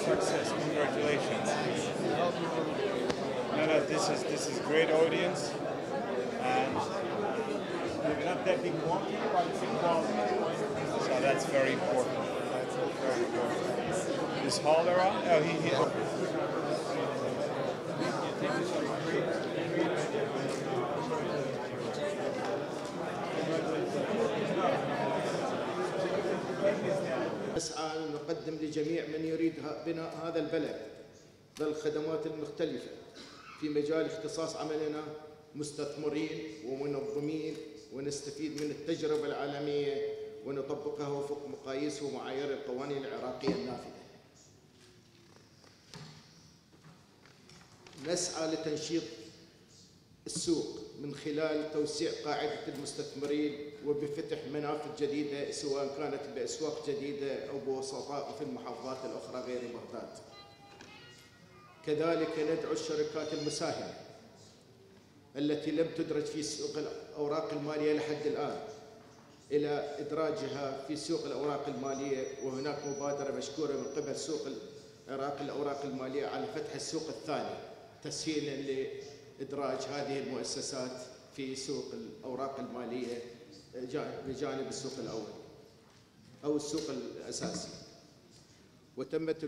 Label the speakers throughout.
Speaker 1: success. Congratulations. No, this is great audience, and not that big quantity, but big quality. So that's very important. That's very important. Is Hall around? Oh, he.
Speaker 2: نسعى أن نقدم لجميع من يريد بناء هذا البلد ذا الخدمات المختلفة في مجال اختصاص عملنا مستثمرين ومنظمين، ونستفيد من التجربة العالمية ونطبقها وفق مقاييس ومعايير القوانين العراقية النافذة. نسعى لتنشيط السوق من خلال توسيع قاعدة المستثمرين وبفتح منافذ جديدة سواء كانت بأسواق جديدة أو بوسطاء في المحافظات الأخرى غير بغداد. كذلك ندعو الشركات المساهمة التي لم تدرج في سوق الأوراق المالية لحد الآن إلى إدراجها في سوق الأوراق المالية، وهناك مبادرة مشكورة من قبل سوق العراق الأوراق المالية على فتح السوق الثاني تسهيلا لإدراج هذه المؤسسات في سوق الأوراق المالية بجانب السوق الأول أو السوق الأساسي. وتمت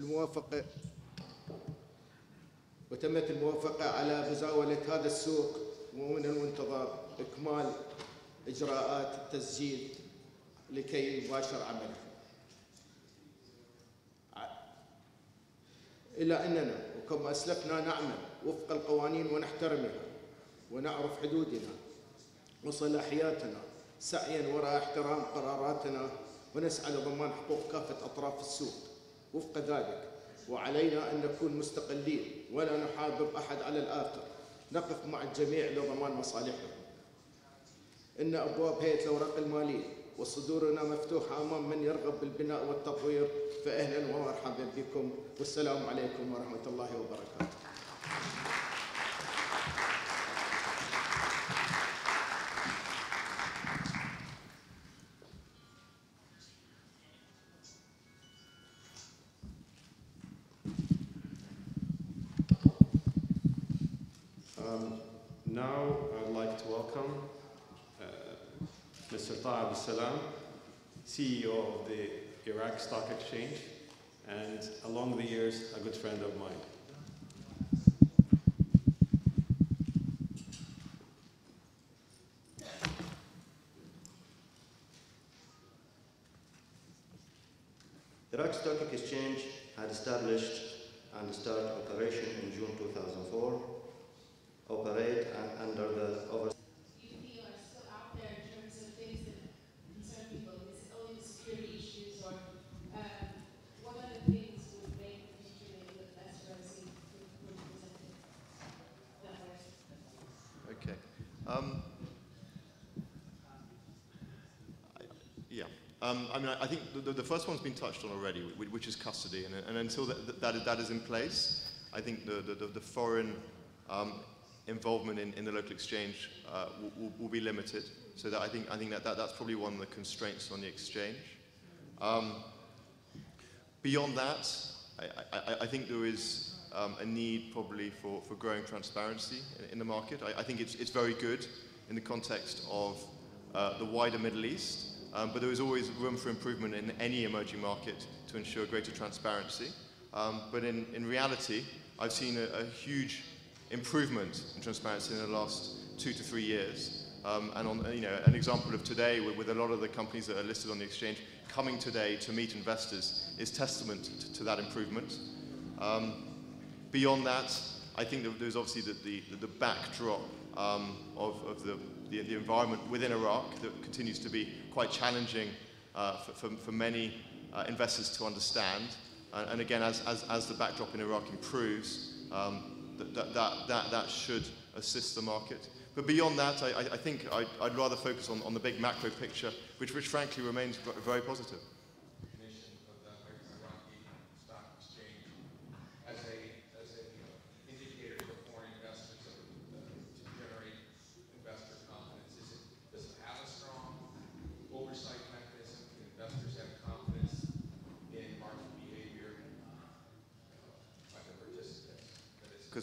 Speaker 2: الموافقة على مزاولة هذا السوق، ومن المنتظر إكمال إجراءات التسجيل لكي يباشر عمله. إلا أننا وكما أسلفنا نعمل وفق القوانين ونحترمها ونعرف حدودنا وصلاحياتنا سعيا وراء احترام قراراتنا، ونسعى لضمان حقوق كافة أطراف السوق. وفق ذلك وعلينا أن نكون مستقلين ولا نحابب أحد على الآخر، نقف مع الجميع لضمان مصالحهم. إن أبواب هيئة الأوراق المالية وصدورنا مفتوحة أمام من يرغب بالبناء والتطوير، فأهلا ومرحبا بكم، والسلام عليكم ورحمة الله وبركاته.
Speaker 3: Now I'd like to welcome Mr. Taha Salam, CEO of the Iraq Stock Exchange, and along the years, a good friend of mine.
Speaker 4: Iraq Stock Exchange had established and started operation in June 2004, operate under the oversight.
Speaker 5: You feel are still out there in terms of things that concern people? Is it only the security issues, or what other things would make the future maybe look less rosy when presented that way?
Speaker 6: Okay. I mean, I think the first one's been touched on already, which is custody, and until that is in place, I think the foreign involvement in the local exchange will be limited. So that I think that's probably one of the constraints on the exchange. Beyond that, I think there is a need probably for growing transparency in the market. I think it's very good in the context of the wider Middle East. But there is always room for improvement in any emerging market to ensure greater transparency. But in reality, I've seen a huge improvement in transparency in the last 2 to 3 years. And on an example of today, with a lot of the companies that are listed on the exchange coming today to meet investors, is testament to that improvement. Beyond that, I think that there's obviously the backdrop of the environment within Iraq that continues to be quite challenging for many investors to understand. And again, as the backdrop in Iraq improves, that should assist the market. But beyond that, I think I'd rather focus on the big macro picture, which frankly remains very positive.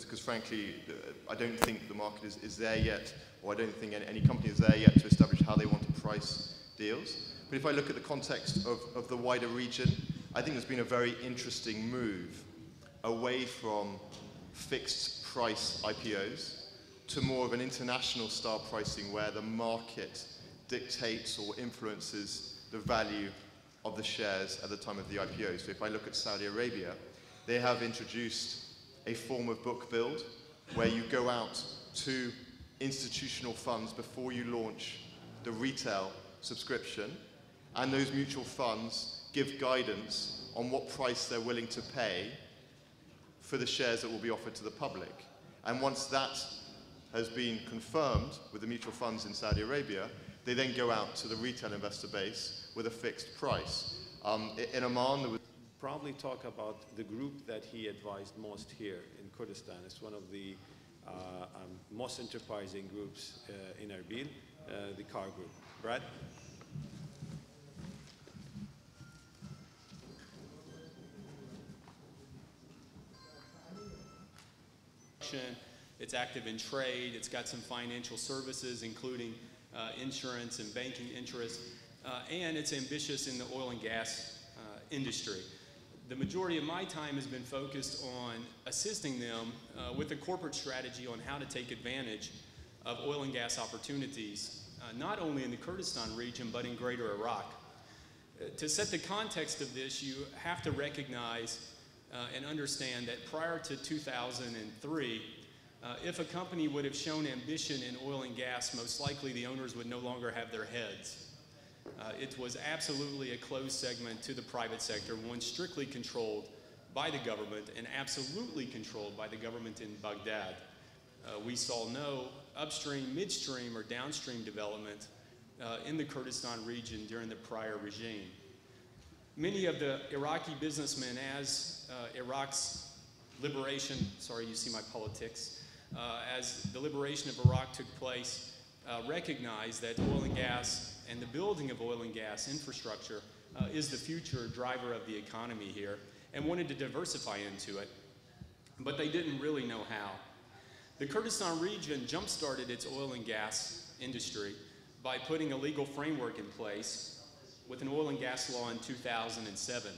Speaker 6: because frankly, I don't think the market is there yet, or I don't think any company is there yet to establish how they want to price deals. But if I look at the context of the wider region, I think there's been a very interesting move away from fixed price IPOs to more of an international style pricing where the market dictates or influences the value of the shares at the time of the IPO. So if I look at Saudi Arabia, they have introduced a form of book build where you go out to institutional funds before you launch the retail subscription, and those mutual funds give guidance on what price they're willing to pay for the shares that will be offered to the public. And once that has been confirmed with the mutual funds in Saudi Arabia, they then go out to the retail investor base with a fixed price. In Oman, there was
Speaker 3: Probably talk about the group that he advised most here in Kurdistan. It's one of the most enterprising groups in Erbil, the car group. Brad?
Speaker 7: It's active in trade. It's got some financial services, including insurance and banking interests, and it's ambitious in the oil and gas industry. The majority of my time has been focused on assisting them with a corporate strategy on how to take advantage of oil and gas opportunities, not only in the Kurdistan region, but in greater Iraq. To set the context of this, you have to recognize and understand that prior to 2003, if a company would have shown ambition in oil and gas, most likely the owners would no longer have their heads. It was absolutely a closed segment to the private sector, one strictly controlled by the government and absolutely controlled by the government in Baghdad. We saw no upstream, midstream, or downstream development in the Kurdistan region during the prior regime. Many of the Iraqi businessmen, as Iraq's liberation, sorry you see my politics, as the liberation of Iraq took place, recognized that oil and gas and the building of oil and gas infrastructure is the future driver of the economy here, and wanted to diversify into it, but they didn't really know how. The Kurdistan region jump-started its oil and gas industry by putting a legal framework in place with an oil and gas law in 2007.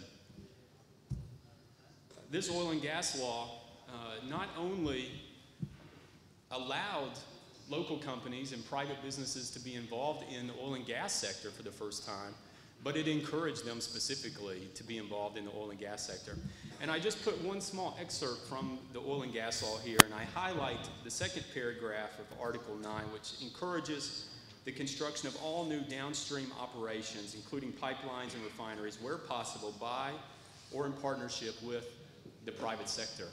Speaker 7: This oil and gas law not only allowed local companies and private businesses to be involved in the oil and gas sector for the first time, but it encouraged them specifically to be involved in the oil and gas sector. And I just put one small excerpt from the oil and gas law here, and I highlight the second paragraph of Article 9, which encourages the construction of all new downstream operations, including pipelines and refineries, where possible, by or in partnership with the private sector.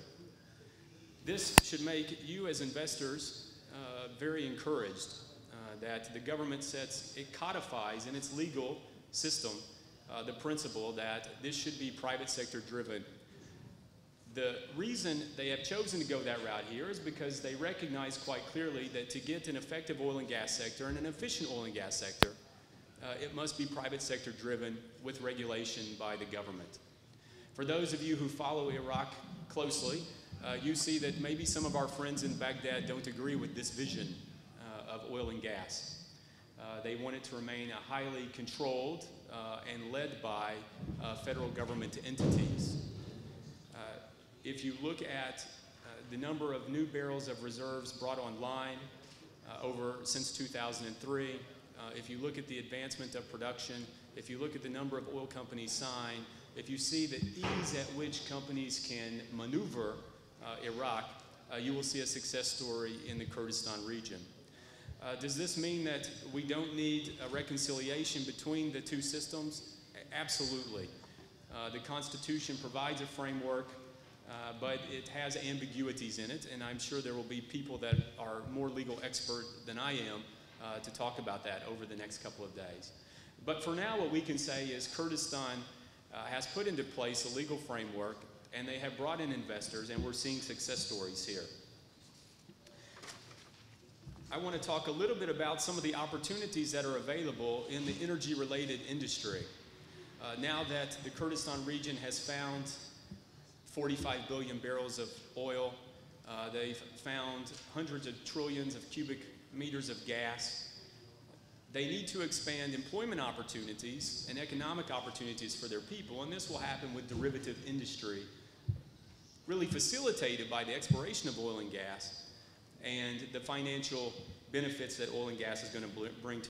Speaker 7: This should make you as investors very encouraged that the government it codifies in its legal system the principle that this should be private sector driven. The reason they have chosen to go that route here is because they recognize quite clearly that to get an effective oil and gas sector and an efficient oil and gas sector, it must be private sector driven with regulation by the government. For those of you who follow Iraq closely, you see that maybe some of our friends in Baghdad don't agree with this vision of oil and gas. They want it to remain a highly controlled and led by federal government entities. If you look at the number of new barrels of reserves brought online since 2003, if you look at the advancement of production, if you look at the number of oil companies signed, if you see the ease at which companies can maneuver Iraq, you will see a success story in the Kurdistan region. Does this mean that we don't need a reconciliation between the two systems? Absolutely. The Constitution provides a framework, but it has ambiguities in it, and I'm sure there will be people that are more legal expert than I am to talk about that over the next couple of days. But for now, what we can say is Kurdistan has put into place a legal framework, and they have brought in investors, and we're seeing success stories here. I want to talk a little bit about some of the opportunities that are available in the energy-related industry. Now that the Kurdistan region has found 45 billion barrels of oil, They've found hundreds of trillions of cubic meters of gas. They need to expand employment opportunities and economic opportunities for their people, and this will happen with derivative industry, really facilitated by the exploration of oil and gas and the financial benefits that oil and gas is going to bring to